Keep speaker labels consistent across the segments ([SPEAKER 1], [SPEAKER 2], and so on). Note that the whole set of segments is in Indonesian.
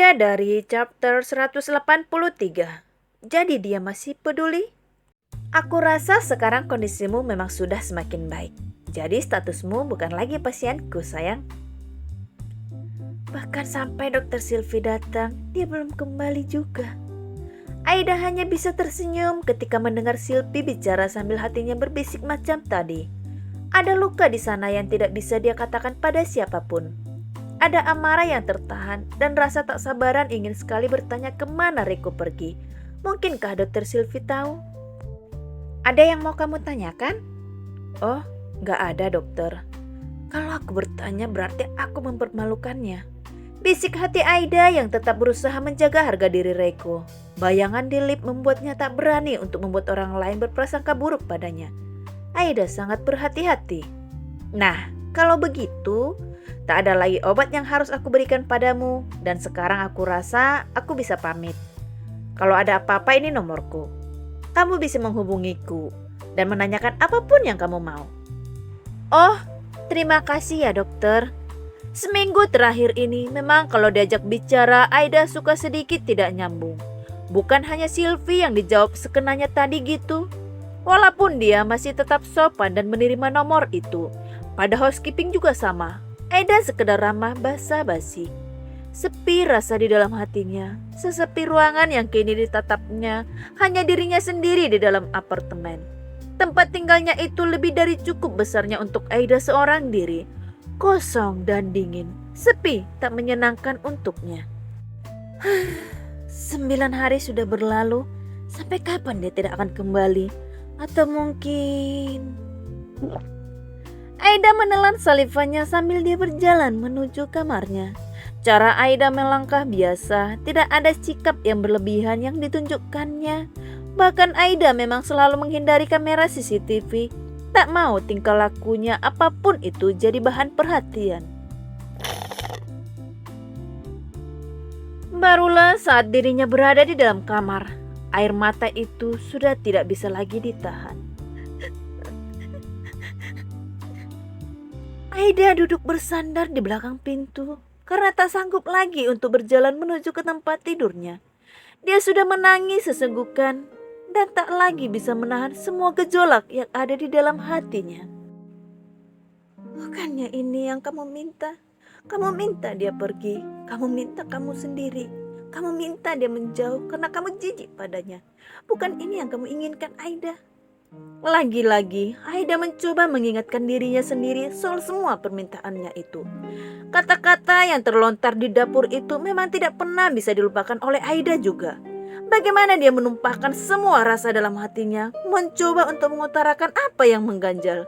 [SPEAKER 1] Aida dari chapter 183. Jadi dia masih peduli? Aku rasa sekarang kondisimu memang sudah semakin baik. Jadi statusmu bukan lagi pasienku, sayang. Bahkan sampai dokter Sylvie datang, dia belum kembali juga. Aida hanya bisa tersenyum ketika mendengar Sylvie bicara sambil hatinya berbisik macam tadi. Ada luka di sana yang tidak bisa dia katakan pada siapapun. Ada amarah yang tertahan dan rasa tak sabaran ingin sekali bertanya kemana Riko pergi. Mungkinkah dokter Sylvie tahu? Ada yang mau kamu tanyakan? Oh, gak ada dokter. Kalau aku bertanya berarti aku mempermalukannya. Bisik hati Aida yang tetap berusaha menjaga harga diri Reiko. Bayangan di lift membuatnya tak berani untuk membuat orang lain berprasangka buruk padanya. Aida sangat berhati-hati. Nah, kalau begitu, tak ada lagi obat yang harus aku berikan padamu. Dan sekarang aku rasa aku bisa pamit. Kalau ada apa-apa ini nomorku. Kamu bisa menghubungiku dan menanyakan apapun yang kamu mau. Oh, terima kasih ya dokter. Seminggu terakhir ini memang kalau diajak bicara Aida suka sedikit tidak nyambung. Bukan hanya Sylvie yang dijawab sekenanya tadi gitu. Walaupun dia masih tetap sopan dan menerima nomor itu. Pada housekeeping juga sama. Aida sekedar ramah basa-basi. Sepi rasa di dalam hatinya. Sesepi ruangan yang kini ditatapnya. Hanya dirinya sendiri di dalam apartemen. Tempat tinggalnya itu lebih dari cukup besarnya untuk Aida seorang diri. Kosong dan dingin, sepi tak menyenangkan untuknya. 9 hari sudah berlalu, sampai kapan dia tidak akan kembali? Atau mungkin... Aida menelan salivannya sambil dia berjalan menuju kamarnya. Cara Aida melangkah biasa, tidak ada sikap yang berlebihan yang ditunjukkannya. Bahkan Aida memang selalu menghindari kamera CCTV. Tak mau tingkah lakunya apapun itu jadi bahan perhatian. Barulah saat dirinya berada di dalam kamar, air mata itu sudah tidak bisa lagi ditahan. Aida duduk bersandar di belakang pintu karena tak sanggup lagi untuk berjalan menuju ke tempat tidurnya. Dia sudah menangis sesenggukan dan tak lagi bisa menahan semua gejolak yang ada di dalam hatinya. Bukannya ini yang kamu minta? Kamu minta dia pergi, kamu minta kamu sendiri, kamu minta dia menjauh karena kamu jijik padanya. Bukan ini yang kamu inginkan, Aida? Lagi-lagi, Aida mencoba mengingatkan dirinya sendiri soal semua permintaannya itu. Kata-kata yang terlontar di dapur itu memang tidak pernah bisa dilupakan oleh Aida juga. Bagaimana dia menumpahkan semua rasa dalam hatinya, mencoba untuk mengutarakan apa yang mengganjal.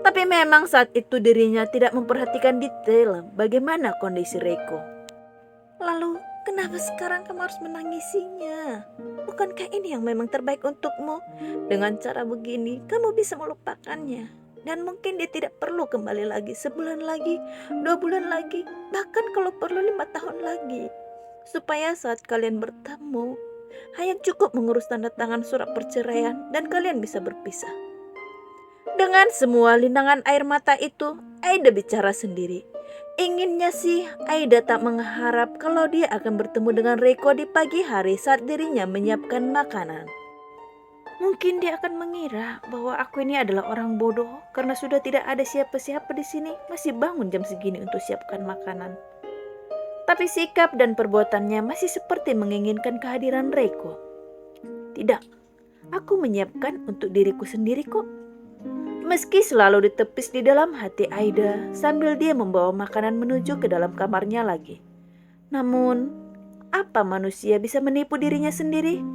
[SPEAKER 1] Tapi memang saat itu dirinya tidak memperhatikan detail bagaimana kondisi Reiko. Lalu, kenapa sekarang kamu harus menangisinya? Bukankah ini yang memang terbaik untukmu? Dengan cara begini, kamu bisa melupakannya. Dan mungkin dia tidak perlu kembali lagi sebulan lagi, 2 bulan lagi, bahkan kalau perlu 5 tahun lagi. Supaya saat kalian bertemu, hanya cukup mengurus tanda tangan surat perceraian dan kalian bisa berpisah. Dengan semua linangan air mata itu, Aida bicara sendiri. Inginnya sih Aida tak mengharap kalau dia akan bertemu dengan Reiko di pagi hari saat dirinya menyiapkan makanan. Mungkin dia akan mengira bahwa aku ini adalah orang bodoh karena sudah tidak ada siapa-siapa di sini, masih bangun jam segini untuk siapkan makanan. Tapi sikap dan perbuatannya masih seperti menginginkan kehadiran Reiko. Tidak, aku menyiapkan untuk diriku sendiri kok. Meski selalu ditepis di dalam hati Aida sambil dia membawa makanan menuju ke dalam kamarnya lagi. Namun, apa manusia bisa menipu dirinya sendiri?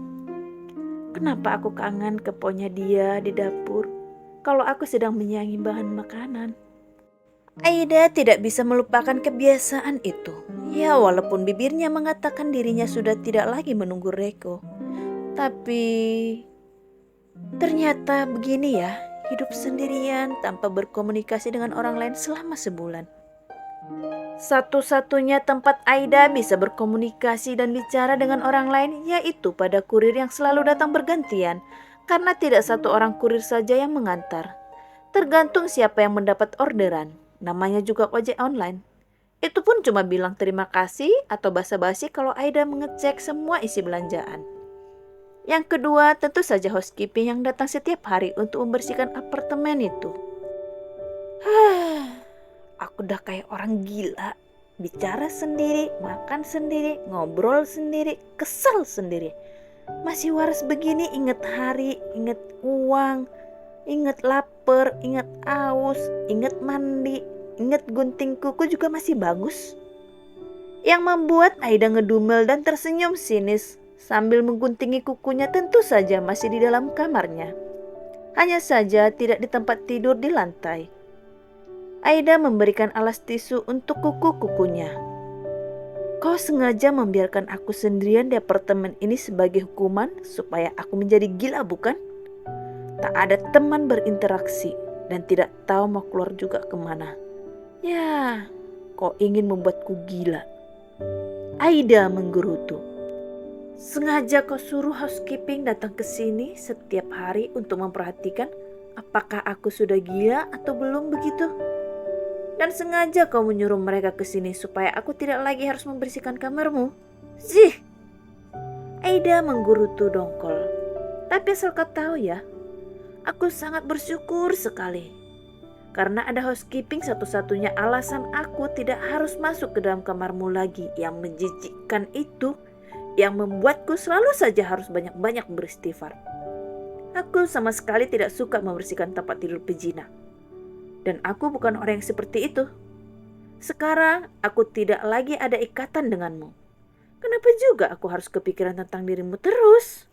[SPEAKER 1] Kenapa aku kangen keponya dia di dapur kalau aku sedang menyayangi bahan makanan? Aida tidak bisa melupakan kebiasaan itu. Ya, walaupun bibirnya mengatakan dirinya sudah tidak lagi menunggu Reiko. Tapi ternyata begini ya, hidup sendirian tanpa berkomunikasi dengan orang lain selama sebulan. Satu-satunya tempat Aida bisa berkomunikasi dan bicara dengan orang lain yaitu pada kurir yang selalu datang bergantian, karena tidak satu orang kurir saja yang mengantar. Tergantung siapa yang mendapat orderan. Namanya juga ojek online. Itu pun cuma bilang terima kasih atau basa-basi kalau Aida mengecek semua isi belanjaan. Yang kedua, tentu saja housekeeping yang datang setiap hari untuk membersihkan apartemen itu. Aku udah kayak orang gila. Bicara sendiri, makan sendiri, ngobrol sendiri, kesel sendiri. Masih waras begini, inget hari, inget uang, inget lapar, inget aus, inget mandi, inget gunting kuku juga masih bagus. Yang membuat Aida ngedumel dan tersenyum sinis sambil mengguntingi kukunya tentu saja masih di dalam kamarnya. Hanya saja tidak di tempat tidur di lantai. Aida memberikan alas tisu untuk kuku-kukunya. Kau sengaja membiarkan aku sendirian di apartemen ini sebagai hukuman supaya aku menjadi gila, bukan? Tak ada teman berinteraksi dan tidak tahu mau keluar juga kemana. Ya, kau ingin membuatku gila. Aida menggerutu. Sengaja kau suruh housekeeping datang ke sini setiap hari untuk memperhatikan apakah aku sudah gila atau belum begitu? Dan sengaja kau menyuruh mereka ke sini supaya aku tidak lagi harus membersihkan kamarmu. Zih! Aida menggerutu dongkol. Tapi asal kau tahu ya, aku sangat bersyukur sekali. Karena ada housekeeping satu-satunya alasan aku tidak harus masuk ke dalam kamarmu lagi yang menjijikkan itu, yang membuatku selalu saja harus banyak-banyak beristighfar. Aku sama sekali tidak suka membersihkan tempat tidur pejina. Dan aku bukan orang yang seperti itu. Sekarang aku tidak lagi ada ikatan denganmu. Kenapa juga aku harus kepikiran tentang dirimu terus?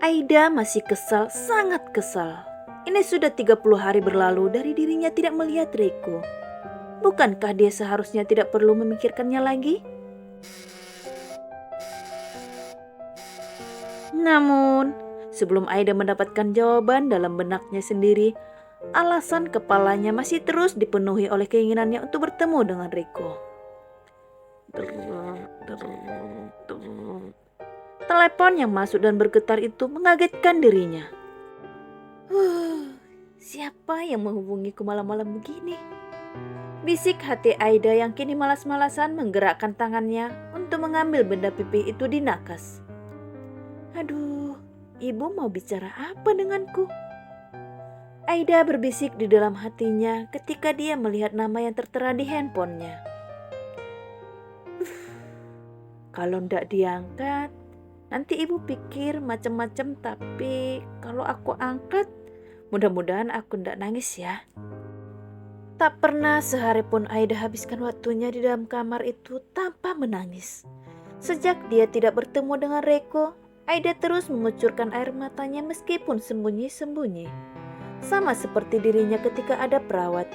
[SPEAKER 1] Aida masih kesal, sangat kesal. Ini sudah 30 hari berlalu dari dirinya tidak melihat Reiko. Bukankah dia seharusnya tidak perlu memikirkannya lagi? Namun, sebelum Aida mendapatkan jawaban dalam benaknya sendiri, alasan kepalanya masih terus dipenuhi oleh keinginannya untuk bertemu dengan Reiko. Telepon yang masuk dan bergetar itu mengagetkan dirinya. Siapa yang menghubungiku malam-malam begini? Bisik hati Aida yang kini malas-malasan menggerakkan tangannya untuk mengambil benda pipih itu di nakas. Aduh, ibu mau bicara apa denganku? Aida berbisik di dalam hatinya ketika dia melihat nama yang tertera di handphonenya. Kalau ndak diangkat, nanti ibu pikir macam-macam, tapi kalau aku angkat, mudah-mudahan aku ndak nangis ya. Tak pernah sehari pun Aida habiskan waktunya di dalam kamar itu tanpa menangis. Sejak dia tidak bertemu dengan Reiko, Aida terus mengucurkan air matanya meskipun sembunyi-sembunyi. Sama seperti dirinya ketika ada perawat,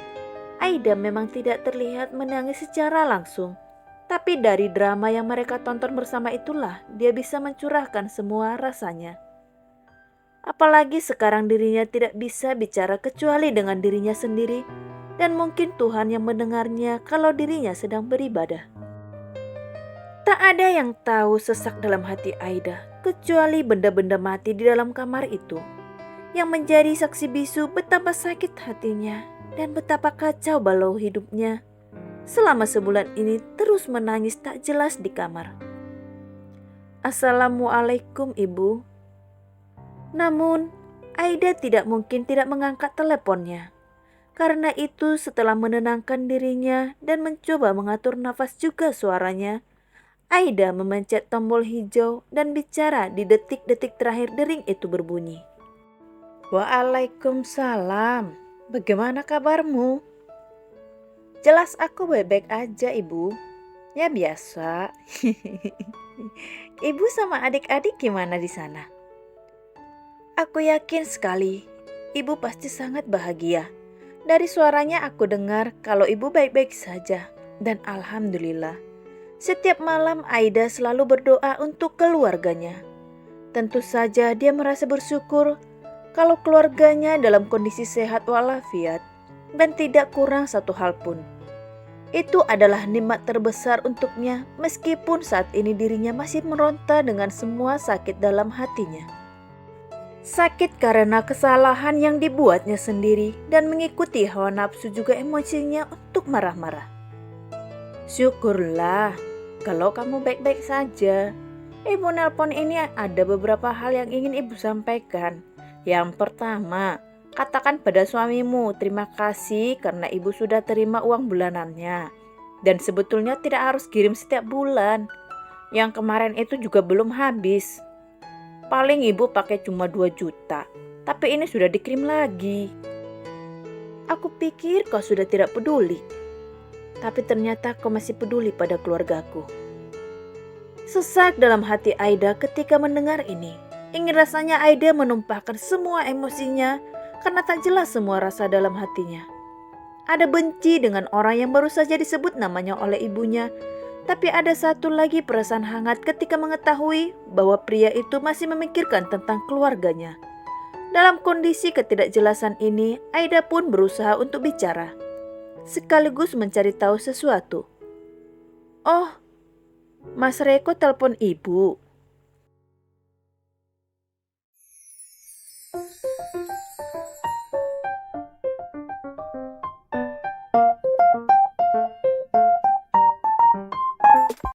[SPEAKER 1] Aida memang tidak terlihat menangis secara langsung. Tapi dari drama yang mereka tonton bersama itulah dia bisa mencurahkan semua rasanya. Apalagi sekarang dirinya tidak bisa bicara kecuali dengan dirinya sendiri, dan mungkin Tuhan yang mendengarnya kalau dirinya sedang beribadah. Tak ada yang tahu sesak dalam hati Aida kecuali benda-benda mati di dalam kamar itu, yang menjadi saksi bisu betapa sakit hatinya dan betapa kacau balau hidupnya selama sebulan ini terus menangis tak jelas di kamar. Assalamualaikum ibu. Namun Aida tidak mungkin tidak mengangkat teleponnya. Karena itu setelah menenangkan dirinya dan mencoba mengatur nafas juga suaranya, Aida memencet tombol hijau dan bicara di detik-detik terakhir dering itu berbunyi. Waalaikumsalam, bagaimana kabarmu? Jelas aku baik-baik aja ibu. Ya biasa. Ibu sama adik-adik gimana di sana? Aku yakin sekali, ibu pasti sangat bahagia. Dari suaranya aku dengar kalau ibu baik-baik saja. Dan alhamdulillah, setiap malam Aida selalu berdoa untuk keluarganya. Tentu saja dia merasa bersyukur kalau keluarganya dalam kondisi sehat walafiat dan tidak kurang satu hal pun. Itu adalah nikmat terbesar untuknya meskipun saat ini dirinya masih meronta dengan semua sakit dalam hatinya. Sakit karena kesalahan yang dibuatnya sendiri dan mengikuti hawa nafsu juga emosinya untuk marah-marah. Syukurlah kalau kamu baik-baik saja. Ibu nelpon ini ada beberapa hal yang ingin ibu sampaikan. Yang pertama, katakan pada suamimu terima kasih karena ibu sudah terima uang bulanannya. Dan sebetulnya tidak harus kirim setiap bulan. Yang kemarin itu juga belum habis. Paling ibu pakai cuma 2 juta. Tapi ini sudah dikirim lagi. Aku pikir kau sudah tidak peduli. Tapi ternyata kau masih peduli pada keluargaku. Sesak dalam hati Aida ketika mendengar ini. Ingin rasanya Aida menumpahkan semua emosinya karena tak jelas semua rasa dalam hatinya. Ada benci dengan orang yang baru saja disebut namanya oleh ibunya. Tapi ada satu lagi perasaan hangat ketika mengetahui bahwa pria itu masih memikirkan tentang keluarganya. Dalam kondisi ketidakjelasan ini, Aida pun berusaha untuk bicara, sekaligus mencari tahu sesuatu. Oh, Mas Reko telepon ibu.